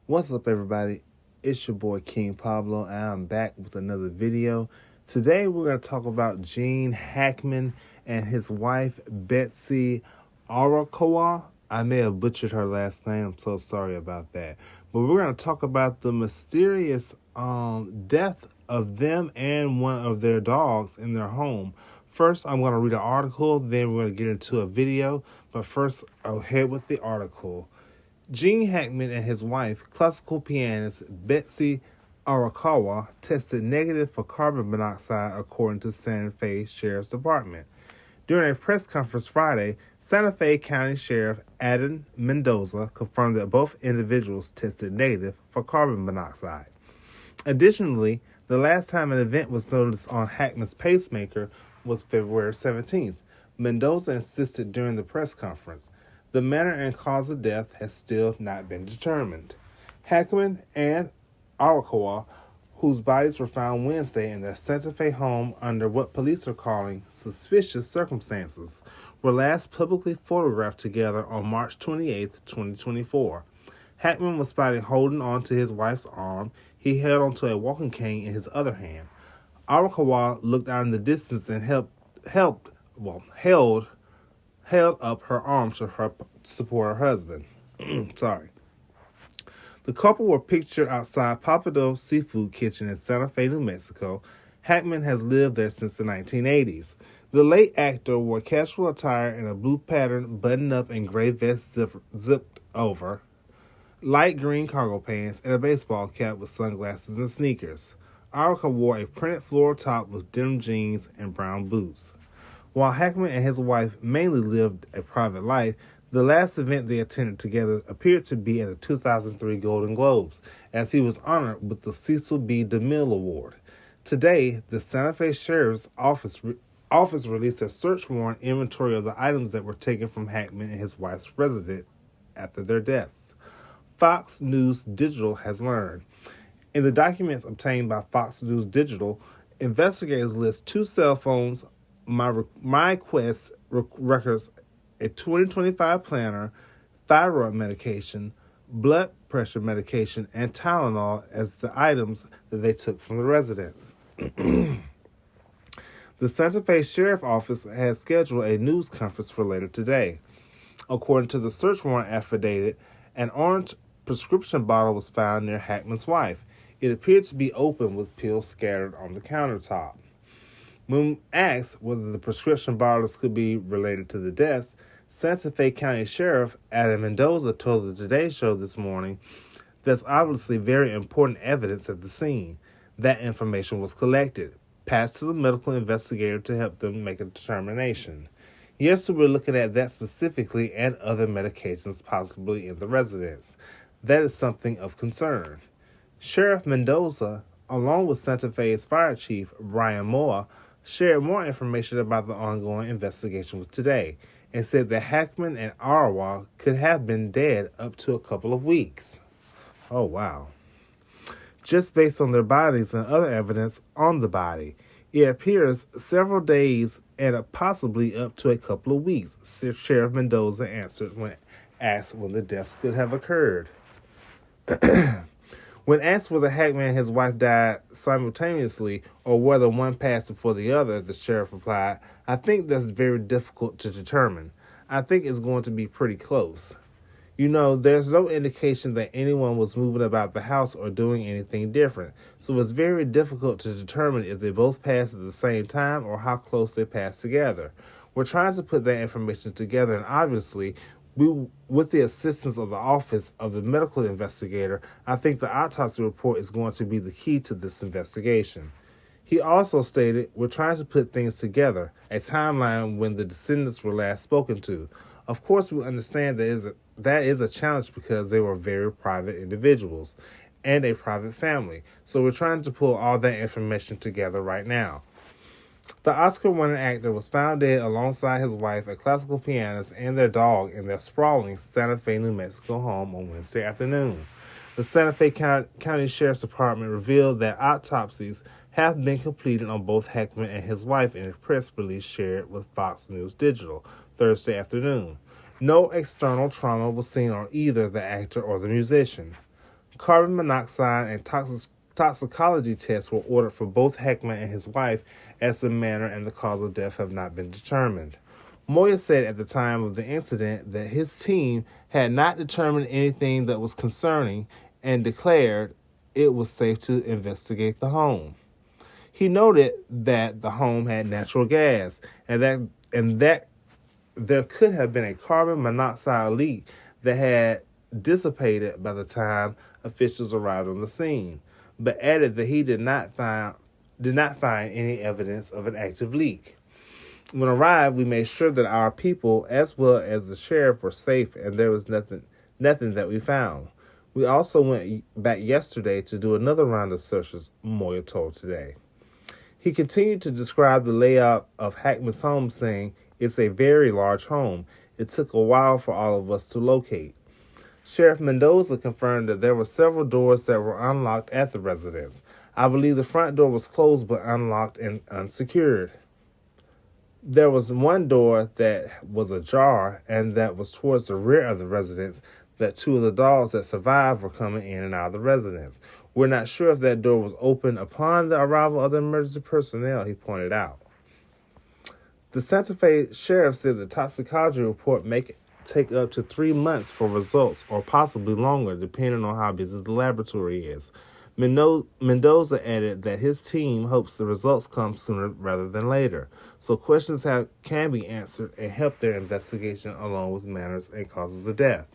What's up, everybody? It's your boy King Pablo, and I'm back with another video. Today, we're going to talk about Gene Hackman and his wife, Betsy Arakawa. I may have butchered her last name. I'm so sorry about that. But we're going to talk about the mysterious death of them and one of their dogs in their home. First, I'm going to read an article, then we're going to get into a video. But first, I'll head with the article. Gene Hackman and his wife, classical pianist Betsy Arakawa, tested negative for carbon monoxide, according to Santa Fe Sheriff's Department. During a press conference Friday, Santa Fe County Sheriff Adam Mendoza confirmed that both individuals tested negative for carbon monoxide. Additionally, the last time an event was noticed on Hackman's pacemaker was February 17th. Mendoza insisted during the press conference. The manner and cause of death has still not been determined. Hackman and Arakawa, whose bodies were found Wednesday in their Santa Fe home under what police are calling suspicious circumstances, were last publicly photographed together on March 28, 2024. Hackman was spotted holding on to his wife's arm. He held onto a walking cane in his other hand. Arakawa looked out in the distance and held up her arm to support her husband. Sorry. The couple were pictured outside Papado's Seafood Kitchen in Santa Fe, New Mexico. Hackman has lived there since the 1980s. The late actor wore casual attire in a blue pattern button-up and gray vest zipped over, light green cargo pants, and a baseball cap with sunglasses and sneakers. Arakawa wore a printed floral top with denim jeans and brown boots. While Hackman and his wife mainly lived a private life, the last event they attended together appeared to be at the 2003 Golden Globes, as he was honored with the Cecil B. DeMille Award. Today, the Santa Fe Sheriff's Office released a search warrant inventory of the items that were taken from Hackman and his wife's residence after their deaths. Fox News Digital has learned. In the documents obtained by Fox News Digital, investigators list 2 cell phones, MyQuest records, a 2025 planner, thyroid medication, blood pressure medication, and Tylenol as the items that they took from the residence. The Santa Fe Sheriff's Office has scheduled a news conference for later today. According to the search warrant affidavit, an orange prescription bottle was found near Hackman's wife. It appeared to be open with pills scattered on the countertop. When asked whether the prescription bottles could be related to the deaths, Santa Fe County Sheriff Adam Mendoza told the Today Show this morning that's obviously very important evidence at the scene. That information was collected, passed to the medical investigator to help them make a determination. Yes, we're looking at that specifically and other medications possibly in the residence. That is something of concern. Sheriff Mendoza, along with Santa Fe's Fire Chief Brian Moore, shared more information about the ongoing investigation with Today and said that Hackman and Arakawa could have been dead up to a couple of weeks. Oh, wow. Just based on their bodies and other evidence on the body, it appears several days and possibly up to a couple of weeks, Sheriff Mendoza answered when asked when the deaths could have occurred. When asked whether Hackman and his wife died simultaneously or whether one passed before the other, the sheriff replied, "I think that's very difficult to determine. I think it's going to be pretty close. There's no indication that anyone was moving about the house or doing anything different, so it's very difficult to determine if they both passed at the same time or how close they passed together. We're trying to put that information together, and obviously, with the assistance of the office of the medical investigator, I think the autopsy report is going to be the key to this investigation." He also stated, "We're trying to put things together, a timeline when the descendants were last spoken to. Of course, we understand that is a challenge because they were very private individuals and a private family. So we're trying to pull all that information together right now." The Oscar-winning actor was found dead alongside his wife, a classical pianist, and their dog in their sprawling Santa Fe, New Mexico home on Wednesday afternoon. The Santa Fe County Sheriff's Department revealed that autopsies have been completed on both Hackman and his wife in a press release shared with Fox News Digital Thursday afternoon. No external trauma was seen on either the actor or the musician. Carbon monoxide and toxicology tests were ordered for both Hackman and his wife, as the manner and the cause of death have not been determined. Moya said at the time of the incident that his team had not determined anything that was concerning and declared it was safe to investigate the home. He noted that the home had natural gas and that there could have been a carbon monoxide leak that had dissipated by the time officials arrived on the scene, but added that he did not find any evidence of an active leak. When arrived, we made sure that our people, as well as the sheriff, were safe, and there was nothing that we found. We also went back yesterday to do another round of searches, Moya told Today. He continued to describe the layout of Hackman's home, saying, "It's a very large home. It took a while for all of us to locate." Sheriff Mendoza confirmed that there were several doors that were unlocked at the residence. I believe the front door was closed but unlocked and unsecured. There was one door that was ajar and that was towards the rear of the residence that two of the dogs that survived were coming in and out of the residence. We're not sure if that door was open upon the arrival of the emergency personnel, he pointed out. The Santa Fe sheriff said the toxicology report may take up to 3 months for results, or possibly longer, depending on how busy the laboratory is. Mendoza added that his team hopes the results come sooner rather than later, so questions can be answered and help their investigation along with manners and causes of death.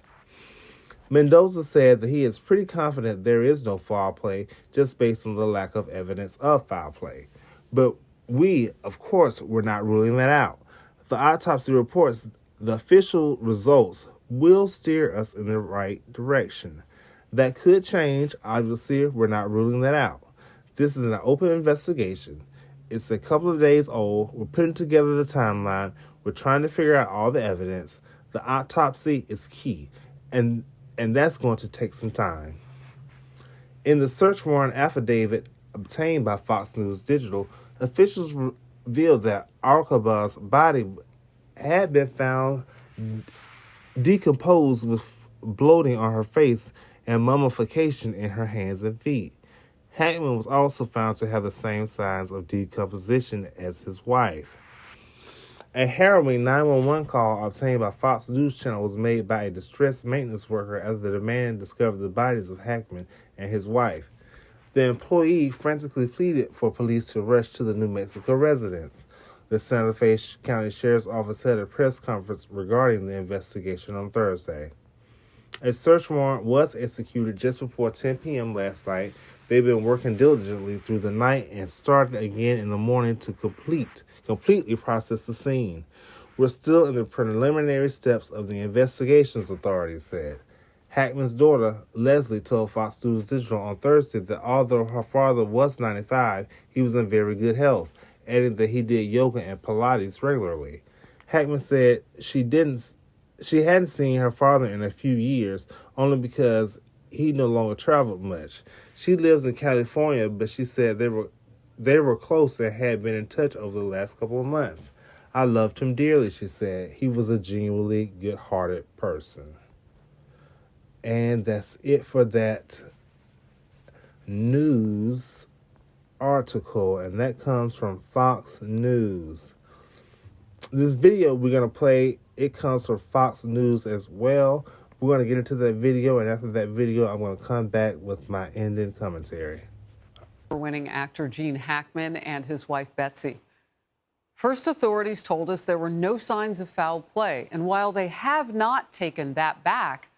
Mendoza said that he is pretty confident there is no foul play, just based on the lack of evidence of foul play. But we, of course, were not ruling that out. The autopsy reports, the official results, will steer us in the right direction. That could change. Obviously, we're not ruling that out. This is an open investigation. It's a couple of days old. We're putting together the timeline. We're trying to figure out all the evidence. The autopsy is key, and that's going to take some time. In the search warrant affidavit obtained by Fox News Digital, officials revealed that Arakawa's body had been found decomposed with bloating on her face and mummification in her hands and feet. Hackman was also found to have the same signs of decomposition as his wife. A harrowing 911 call obtained by Fox News Channel was made by a distressed maintenance worker after the man discovered the bodies of Hackman and his wife. The employee frantically pleaded for police to rush to the New Mexico residence. The Santa Fe County Sheriff's Office held a press conference regarding the investigation on Thursday. A search warrant was executed just before 10 p.m. last night. They've been working diligently through the night and started again in the morning to completely process the scene. We're still in the preliminary steps of the investigations, authorities said. Hackman's daughter, Leslie, told Fox News Digital on Thursday that although her father was 95, he was in very good health, adding that he did yoga and Pilates regularly. Hackman said she hadn't seen her father in a few years, only because he no longer traveled much. She lives in California, but she said they were close and had been in touch over the last couple of months. I loved him dearly, she said. He was a genuinely good-hearted person. And that's it for that news article, and that comes from Fox News. This video we're going to play, it comes from Fox News as well. We're going to get into that video, and after that video, I'm going to come back with my ending commentary. Winning actor Gene Hackman and his wife Betsy. First, authorities told us there were no signs of foul play, and while they have not taken that back,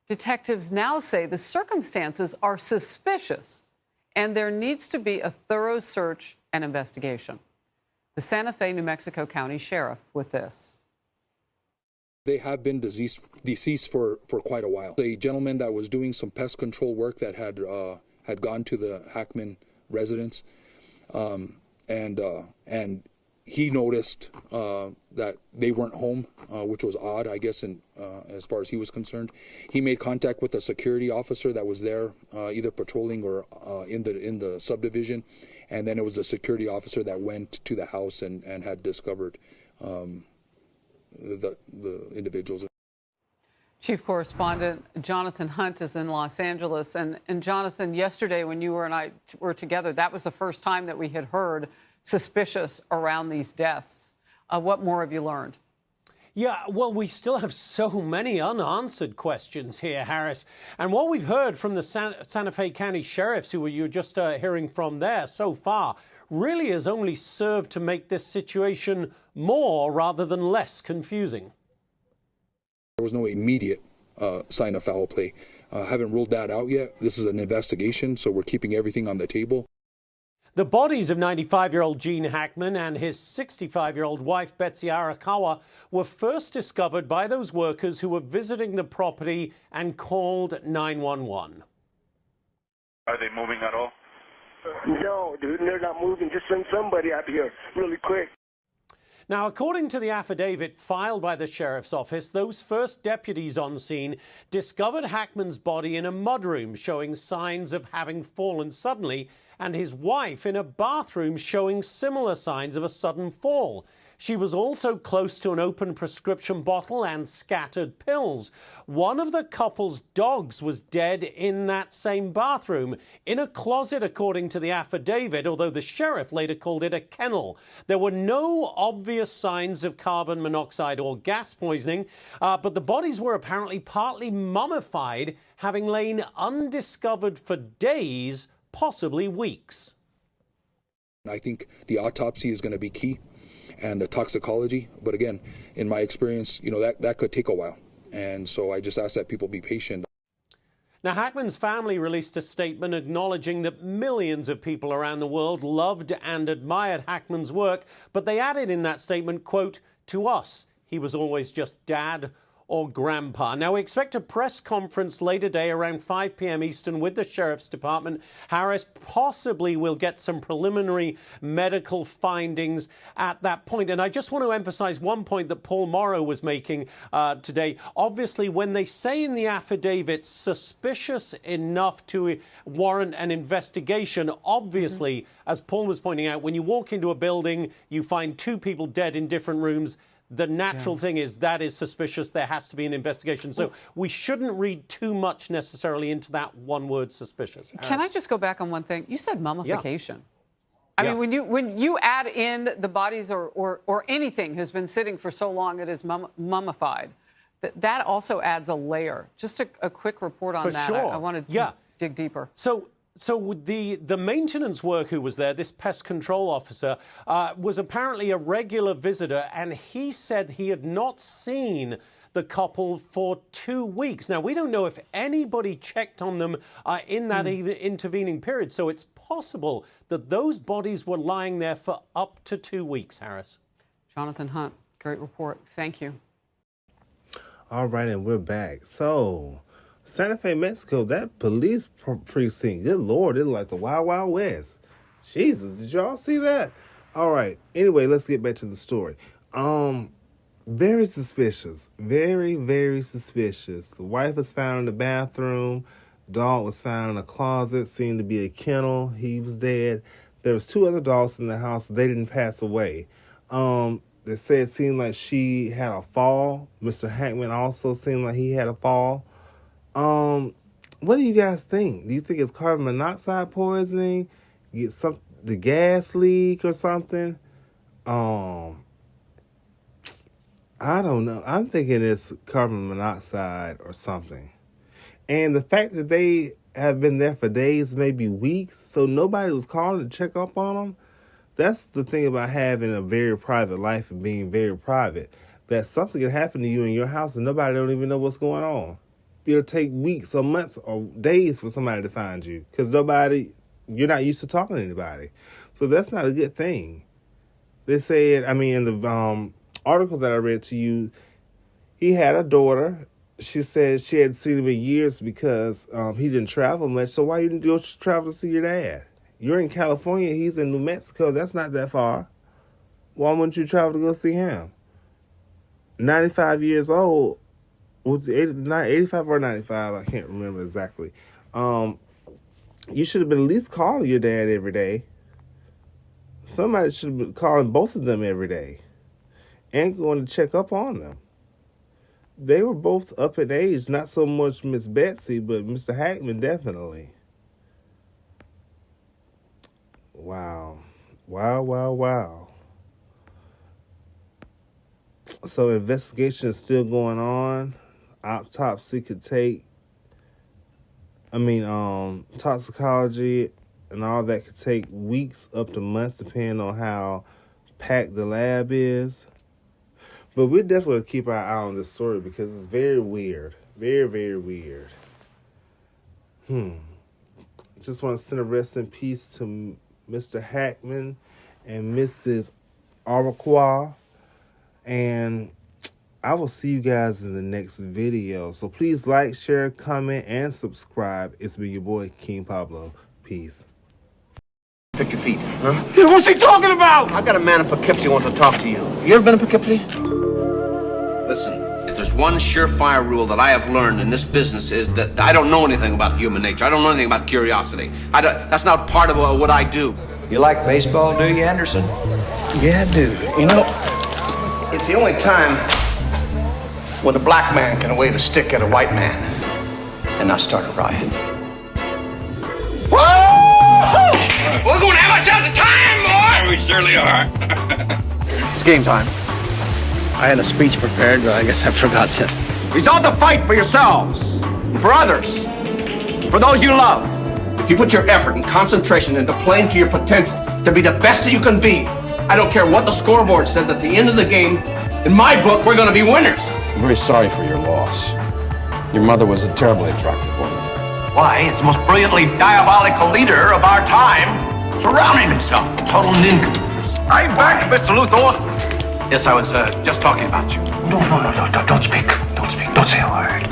detectives now say the circumstances are suspicious and there needs to be a thorough search and investigation. The Santa Fe, New Mexico County Sheriff with this. They have been deceased for quite a while. A gentleman that was doing some pest control work that had gone to the Hackman residence, and he noticed that they weren't home, which was odd, I guess, as far as he was concerned. He made contact with a security officer that was there, either patrolling or in the subdivision, and then it was the security officer that went to the house and had discovered the individuals. Chief Correspondent Jonathan Hunt is in Los Angeles. And Jonathan, yesterday when you and I were together, that was the first time that we had heard suspicious around these deaths. What more have you learned? Yeah, well, we still have so many unanswered questions here, Harris. And what we've heard from the Santa Fe County sheriffs, who you were just hearing from there so far, really has only served to make this situation more rather than less confusing. There was no immediate sign of foul play. Haven't ruled that out yet. This is an investigation, so we're keeping everything on the table. The bodies of 95-year-old Gene Hackman and his 65-year-old wife, Betsy Arakawa, were first discovered by those workers who were visiting the property and called 911. Are they moving at all? No, dude, they're not moving. Just send somebody out here really quick. Now, according to the affidavit filed by the sheriff's office, those first deputies on scene discovered Hackman's body in a mudroom showing signs of having fallen suddenly, and his wife in a bathroom showing similar signs of a sudden fall. She was also close to an open prescription bottle and scattered pills. One of the couple's dogs was dead in that same bathroom, in a closet, according to the affidavit, although the sheriff later called it a kennel. There were no obvious signs of carbon monoxide or gas poisoning, but the bodies were apparently partly mummified, having lain undiscovered for days, possibly weeks. I think the autopsy is going to be key, and the toxicology. But again, in my experience, that could take a while. And so I just ask that people be patient. Now, Hackman's family released a statement acknowledging that millions of people around the world loved and admired Hackman's work, but they added in that statement, quote, "To us, he was always just dad or grandpa." Now, we expect a press conference later today around 5 p.m. Eastern with the Sheriff's Department. Harris possibly will get some preliminary medical findings at that point. And I just want to emphasize one point that Paul Morrow was making today. Obviously, when they say in the affidavit suspicious enough to warrant an investigation, obviously, as Paul was pointing out, when you walk into a building, you find two people dead in different rooms. The natural thing is that is suspicious. There has to be an investigation. So we shouldn't read too much necessarily into that one word, suspicious. Can I just go back on one thing? You said mummification. Yeah. I mean, when you add in the bodies or anything has been sitting for so long it is mummified, that also adds a layer. Just a quick report on that. Sure. I want to dig deeper. So the maintenance worker who was there, this pest control officer, was apparently a regular visitor, and he said he had not seen the couple for 2 weeks. Now, we don't know if anybody checked on them in that intervening period, so it's possible that those bodies were lying there for up to 2 weeks, Harris. Jonathan Hunt, great report. Thank you. All right, and we're back. So, Santa Fe, Mexico, that police precinct, good Lord, it's like the Wild Wild West. Jesus, did y'all see that? All right, anyway, let's get back to the story. Very suspicious. Very, very suspicious. The wife was found in the bathroom. The dog was found in a closet, seemed to be a kennel. He was dead. There was 2 other dogs in the house. They didn't pass away. They said it seemed like she had a fall. Mr. Hackman also seemed like he had a fall. What do you guys think? Do you think it's carbon monoxide poisoning? The gas leak or something? I don't know. I'm thinking it's carbon monoxide or something. And the fact that they have been there for days, maybe weeks, so nobody was calling to check up on them. That's the thing about having a very private life and being very private. That something can happen to you in your house and nobody don't even know what's going on. It'll take weeks or months or days for somebody to find you because you're not used to talking to anybody. So that's not a good thing. They said, in the articles that I read to you, he had a daughter. She said she hadn't seen him in years because he didn't travel much. So why you didn't go travel to see your dad? You're in California. He's in New Mexico. That's not that far. Why wouldn't you travel to go see him? 95 years old. Was it 85 or 95? I can't remember exactly. You should have been at least calling your dad every day. Somebody should have been calling both of them every day and going to check up on them. they were both up in age. Not so much Miss Betsy, but Mr. Hackman definitely. Wow. Wow, wow, wow. So investigation is still going on. Autopsy could take, toxicology and all that could take weeks up to months depending on how packed the lab is. But we're definitely going to keep our eye on this story because it's very weird. Very, very weird. Just want to send a rest in peace to Mr. Hackman and Mrs. Arakawa. And I will see you guys in the next video. So please like, share, comment, and subscribe. It's been your boy, King Pablo. Peace. Pick your feet. Huh? What's he talking about? I got a man in Poughkeepsie who wants to talk to you. You ever been in Poughkeepsie? Listen, if there's one surefire rule that I have learned in this business is that I don't know anything about human nature. I don't know anything about curiosity. That's not part of what I do. You like baseball, do you, Anderson? Yeah, I do. You know, it's the only time when a black man can wave a stick at a white man and not start a riot. Whoa! We're going to have ourselves a time, boy! We surely are. It's game time. I had a speech prepared, but I guess I forgot to. Resolve to fight for yourselves, for others, for those you love. If you put your effort and concentration into playing to your potential, to be the best that you can be, I don't care what the scoreboard says at the end of the game, in my book, we're going to be winners. I'm very sorry for your loss. Your mother was a terribly attractive woman. Why, it's the most brilliantly diabolical leader of our time, surrounding himself with total nincompoops. Are you back, Mr. Luthor? Yes, I was just talking about you. No, don't speak. Don't speak. Don't say a word.